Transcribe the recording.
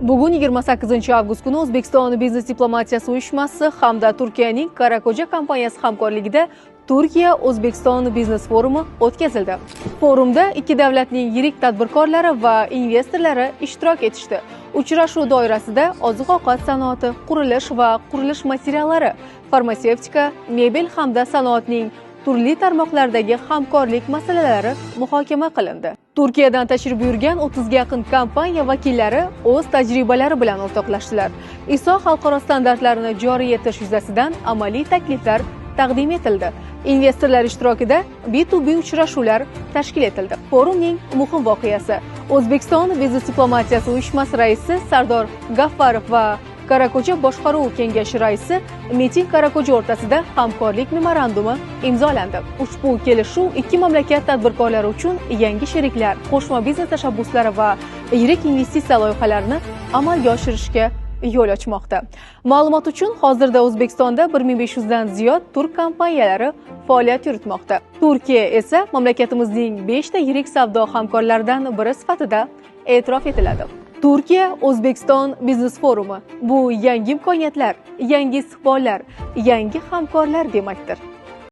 Bugun 28-avgust kuni O'zbekiston biznes diplomatiyasi uyushmasi hamda Turkiyaning Karako'ja kompaniyasi hamkorligida Turkiya O'zbekiston biznes forumi o'tkazildi. Forumda ikki davlatning yirik tadbirkorlari va investorlari ishtirok etishdi. Uchrashuv doirasida oziq-ovqat sanoati, qurilish va qurilish materiallari, farmatsevtika, mebel hamda sanoatning turli tarmoqlardagi hamkorlik masalalari muhokama qilindi. Turkiyadan tashrif buyurgan 30 ga yaqin kompaniya vakillari o'z tajribalari bilan o'rtoqlashdilar. ISO xalqaro standartlarini joriy etish yuzasidan amaliy takliflar taqdim etildi. Investorlar ishtirokida B2B uchrashuvlar tashkil etildi. Forumning muhim voqeasi: O'zbekiston biznes diplomatiyasi uyushmasi raisi Sardor Gaffarov va Karako'ja boshqaruv kengashi raisi Metin Karako'ja o'rtasida hamkorlik memorandumi imzolandi. Ushbu kelishuv ikki mamlakat tadbirkorlari uchun yangi sheriklar, qo'shma biznes tashabbuslari va yirik investitsiya loyihalarini amalga oshirishga yo'l ochmoqda. Ma'lumot uchun, hozirda O'zbekistonda 1500 dan ziyod turk kompaniyalari faoliyat yuritmoqda. Turkiya esa mamlakatimizning 5 ta yirik savdo hamkorlaridan biri sifatida e'tirof etiladi. Turkiya O'zbekiston biznes forumi bu yangi imkoniyatlar, yangi istiqbollar, yangi hamkorlar demakdir.